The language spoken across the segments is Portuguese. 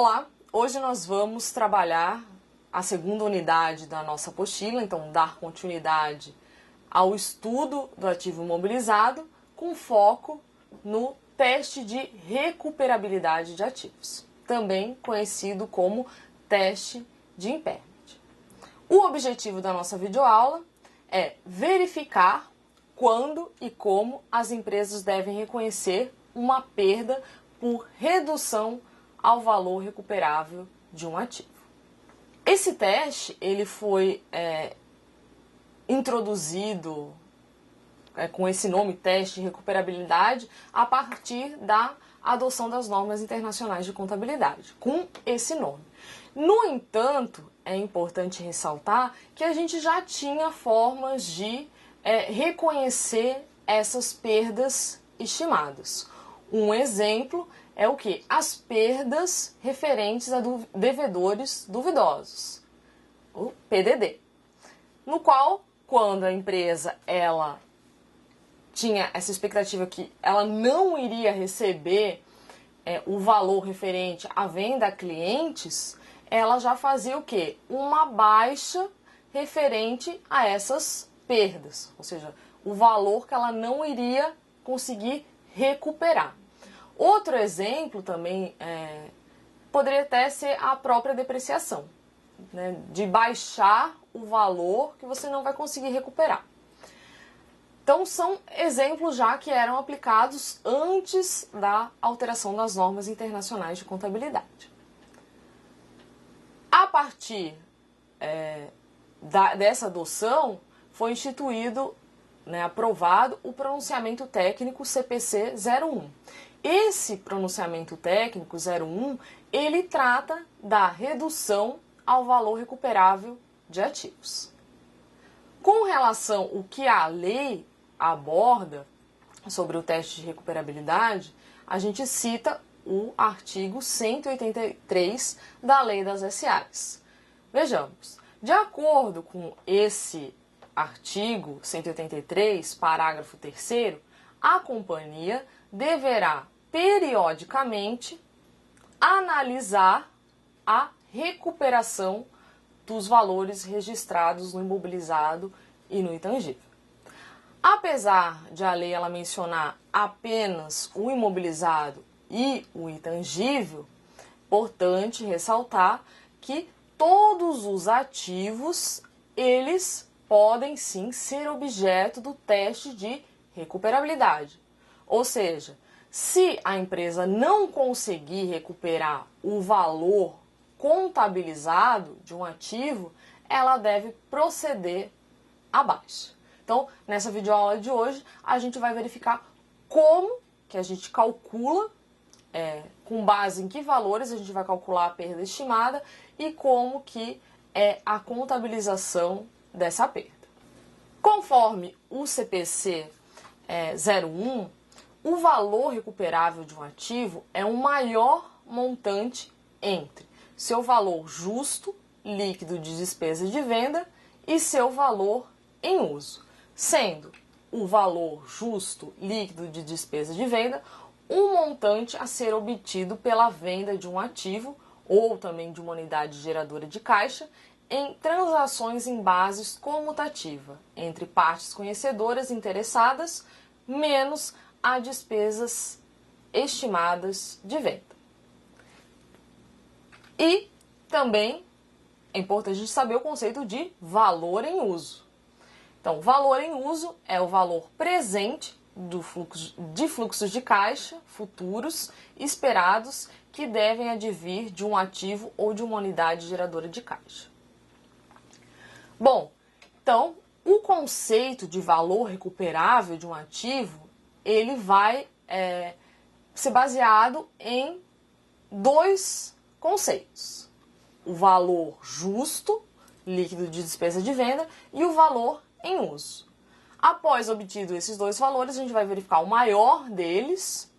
Olá, hoje nós vamos trabalhar a segunda unidade da nossa apostila, então dar continuidade ao estudo do ativo imobilizado com foco no teste de recuperabilidade de ativos, também conhecido como teste de impairment. O objetivo da nossa videoaula é verificar quando e como as empresas devem reconhecer uma perda por redução ao valor recuperável de um ativo. Esse teste ele foi introduzido com esse nome, teste de recuperabilidade, a partir da adoção das normas internacionais de contabilidade, com esse nome. No entanto, é importante ressaltar que a gente já tinha formas de reconhecer essas perdas estimadas. Um exemplo é o que? As perdas referentes a devedores duvidosos, o PDD, no qual, quando a empresa tinha essa expectativa que ela não iria receber o valor referente à venda a clientes, ela já fazia o quê? Uma baixa referente a essas perdas, ou seja, o valor que ela não iria conseguir recuperar. Outro exemplo também poderia até ser a própria depreciação, né, de baixar o valor que você não vai conseguir recuperar. Então são exemplos já que eram aplicados antes da alteração das normas internacionais de contabilidade. A partir dessa adoção foi instituído, aprovado o pronunciamento técnico CPC 01. Esse pronunciamento técnico 01, ele trata da redução ao valor recuperável de ativos. Com relação ao que a lei aborda sobre o teste de recuperabilidade, a gente cita o artigo 183 da Lei das SAs. Vejamos, de acordo com esse artigo 183, parágrafo 3º, a companhia deverá periodicamente analisar a recuperação dos valores registrados no imobilizado e no intangível. Apesar de a lei mencionar apenas o imobilizado e o intangível, importante ressaltar que todos os ativos, eles podem sim ser objeto do teste de recuperabilidade. Ou seja, se a empresa não conseguir recuperar o valor contabilizado de um ativo, ela deve proceder à baixa. Então, nessa videoaula de hoje, a gente vai verificar como que a gente calcula, com base em que valores a gente vai calcular a perda estimada e como que é a contabilização dessa perda. Conforme o CPC 01, o valor recuperável de um ativo é o maior montante entre seu valor justo, líquido de despesa de venda, e seu valor em uso, sendo o valor justo, líquido de despesa de venda um montante a ser obtido pela venda de um ativo ou também de uma unidade geradora de caixa em transações em bases comutativa entre partes conhecedoras interessadas menos as despesas estimadas de venda. E também é importante a gente saber o conceito de valor em uso. Então, valor em uso é o valor presente de fluxos de caixa futuros esperados que devem advir de um ativo ou de uma unidade geradora de caixa. Bom, então, o conceito de valor recuperável de um ativo, ele vai ser baseado em dois conceitos: o valor justo, líquido de despesa de venda, e o valor em uso. Após obtido esses dois valores, a gente vai verificar o maior deles,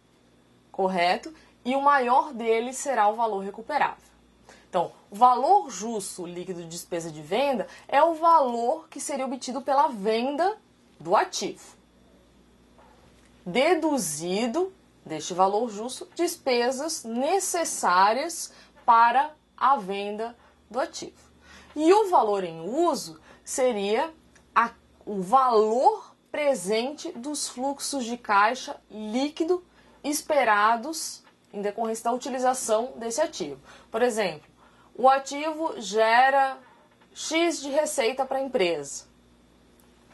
correto? E o maior deles será o valor recuperável. Então, o valor justo líquido de despesa de venda é o valor que seria obtido pela venda do ativo. Deduzido deste valor justo despesas necessárias para a venda do ativo. E o valor em uso seria o valor presente dos fluxos de caixa líquido esperados em decorrência da utilização desse ativo. Por exemplo, o ativo gera X de receita para a empresa,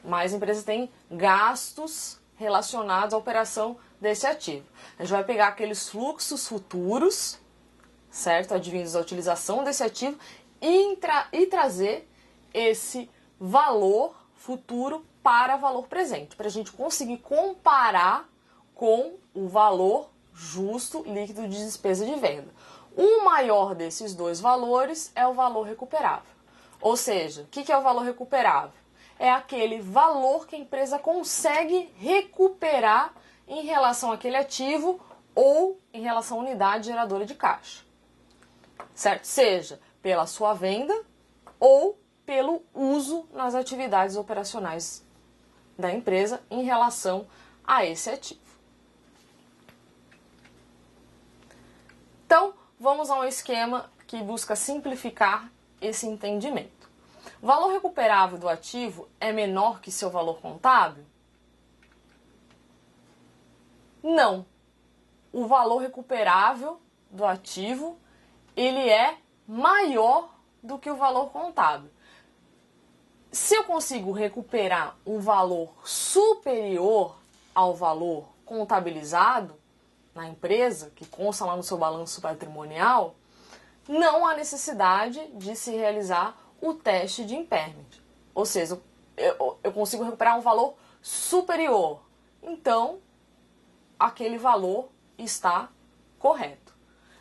mas a empresa tem gastos relacionados à operação desse ativo. A gente vai pegar aqueles fluxos futuros, certo? Advindos da utilização desse ativo e trazer esse valor futuro para valor presente, para a gente conseguir comparar com o valor justo líquido de despesa de venda. O maior desses dois valores é o valor recuperável. Ou seja, o que é o valor recuperável? É aquele valor que a empresa consegue recuperar em relação àquele ativo ou em relação à unidade geradora de caixa, certo? Seja pela sua venda ou pelo uso nas atividades operacionais da empresa em relação a esse ativo. Então, vamos a um esquema que busca simplificar esse entendimento. O valor recuperável do ativo é menor que seu valor contábil? Não. O valor recuperável do ativo, ele é maior do que o valor contábil. Se eu consigo recuperar um valor superior ao valor contabilizado na empresa, que consta lá no seu balanço patrimonial, não há necessidade de se realizar o teste de impairment. Ou seja, eu consigo recuperar um valor superior. Então, aquele valor está correto.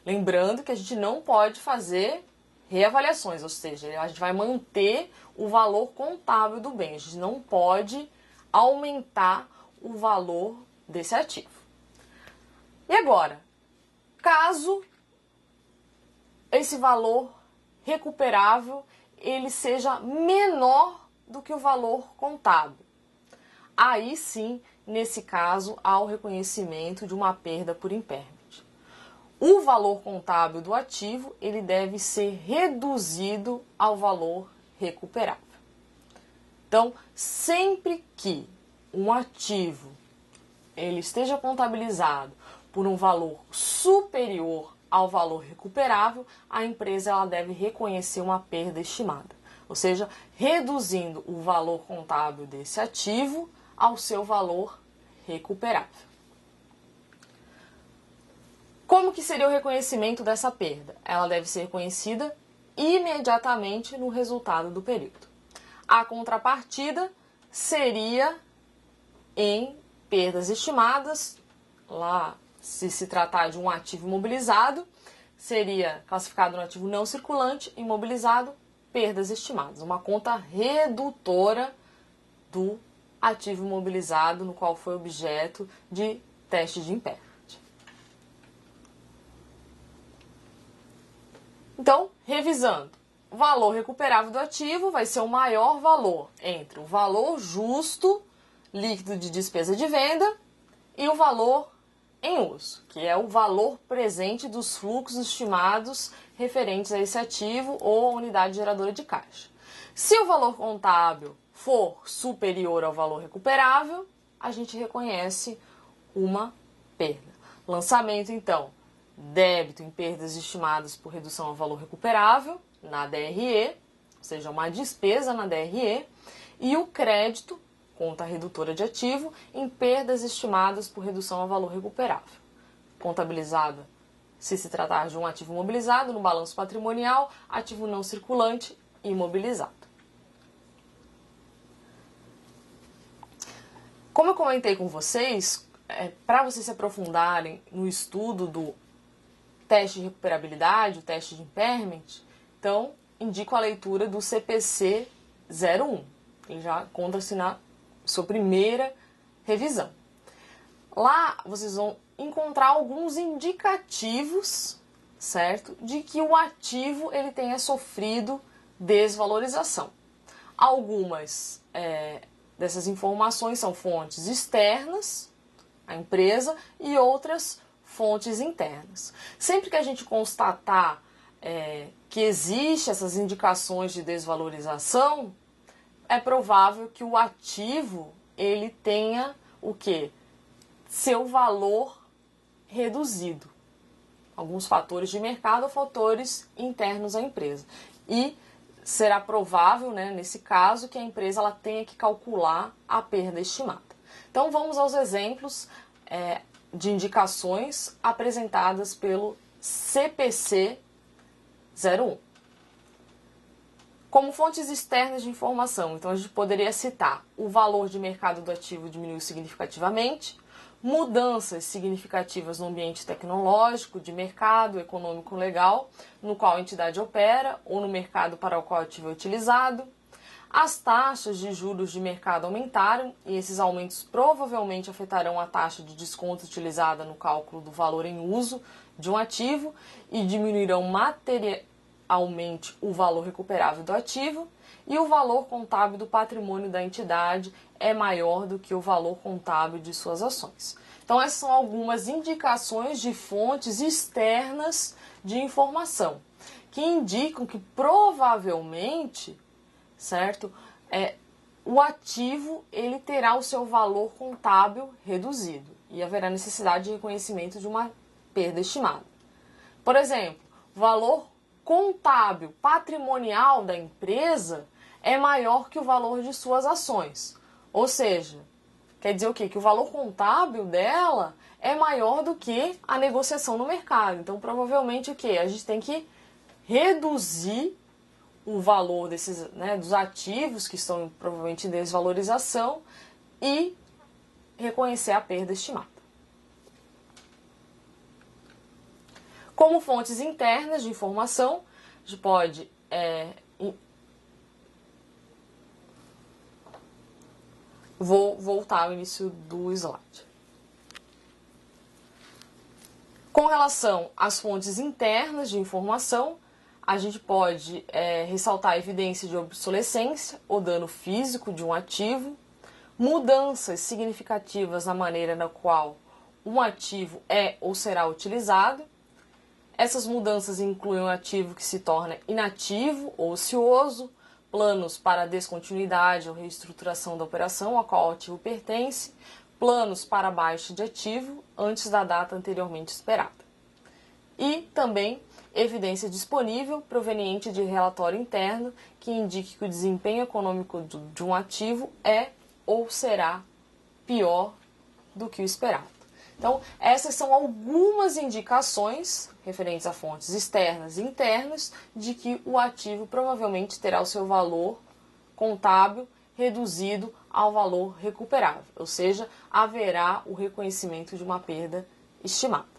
Lembrando que a gente não pode fazer reavaliações, ou seja, a gente vai manter o valor contábil do bem. A gente não pode aumentar o valor desse ativo. E agora, caso esse valor recuperável ele seja menor do que o valor contábil, aí sim, nesse caso, há o reconhecimento de uma perda por impairment. O valor contábil do ativo ele deve ser reduzido ao valor recuperável. Então, sempre que um ativo ele esteja contabilizado por um valor superior ao valor recuperável, a empresa ela deve reconhecer uma perda estimada, ou seja, reduzindo o valor contábil desse ativo ao seu valor recuperável. Como que seria o reconhecimento dessa perda? Ela deve ser reconhecida imediatamente no resultado do período. A contrapartida seria em perdas estimadas, lá se tratar de um ativo imobilizado, seria classificado no ativo não circulante, imobilizado, perdas estimadas. Uma conta redutora do ativo imobilizado no qual foi objeto de teste de impairment. Então, revisando, o valor recuperável do ativo vai ser o maior valor entre o valor justo líquido de despesa de venda e o valor em uso, que é o valor presente dos fluxos estimados referentes a esse ativo ou a unidade geradora de caixa. Se o valor contábil for superior ao valor recuperável, a gente reconhece uma perda. Lançamento, então, débito em perdas estimadas por redução ao valor recuperável, na DRE, ou seja, uma despesa na DRE, e o crédito, conta redutora de ativo, em perdas estimadas por redução ao valor recuperável. Contabilizada se tratar de um ativo imobilizado no balanço patrimonial, ativo não circulante imobilizado. Como eu comentei com vocês, para vocês se aprofundarem no estudo do teste de recuperabilidade, o teste de impairment, então indico a leitura do CPC 01. Ele já encontra-se na sua primeira revisão. Lá vocês vão encontrar alguns indicativos, certo, de que o ativo ele tenha sofrido desvalorização. Algumas dessas informações são fontes externas à empresa e outras fontes internas. Sempre que a gente constatar que existe essas indicações de desvalorização, é provável que o ativo ele tenha o quê? Seu valor reduzido. Alguns fatores de mercado ou fatores internos à empresa. E será provável, né, nesse caso, que a empresa ela tenha que calcular a perda estimada. Então vamos aos exemplos de indicações apresentadas pelo CPC 01. Como fontes externas de informação, então a gente poderia citar: o valor de mercado do ativo diminuiu significativamente, mudanças significativas no ambiente tecnológico, de mercado, econômico legal, no qual a entidade opera, ou no mercado para o qual o ativo é utilizado. As taxas de juros de mercado aumentaram e esses aumentos provavelmente afetarão a taxa de desconto utilizada no cálculo do valor em uso de um ativo e diminuirão materialmente o valor recuperável do ativo, e o valor contábil do patrimônio da entidade é maior do que o valor contábil de suas ações. Então essas são algumas indicações de fontes externas de informação que indicam que provavelmente, certo, o ativo ele terá o seu valor contábil reduzido e haverá necessidade de reconhecimento de uma perda estimada. Por exemplo, o valor contábil patrimonial da empresa é maior que o valor de suas ações. Ou seja, quer dizer o quê? Que o valor contábil dela é maior do que a negociação no mercado. Então, provavelmente o quê? A gente tem que reduzir o valor desses, né, dos ativos que estão provavelmente em desvalorização e reconhecer a perda estimada. Como fontes internas de informação, a gente pode vou voltar ao início do slide. Com relação às fontes internas de informação, a gente pode ressaltar a evidência de obsolescência ou dano físico de um ativo, mudanças significativas na maneira na qual um ativo é ou será utilizado. Essas mudanças incluem um ativo que se torna inativo ou ocioso, planos para a descontinuidade ou reestruturação da operação a qual o ativo pertence, planos para baixa de ativo antes da data anteriormente esperada. E também evidência disponível proveniente de relatório interno que indique que o desempenho econômico de um ativo é ou será pior do que o esperado. Então, essas são algumas indicações referentes a fontes externas e internas de que o ativo provavelmente terá o seu valor contábil reduzido ao valor recuperável, ou seja, haverá o reconhecimento de uma perda estimada.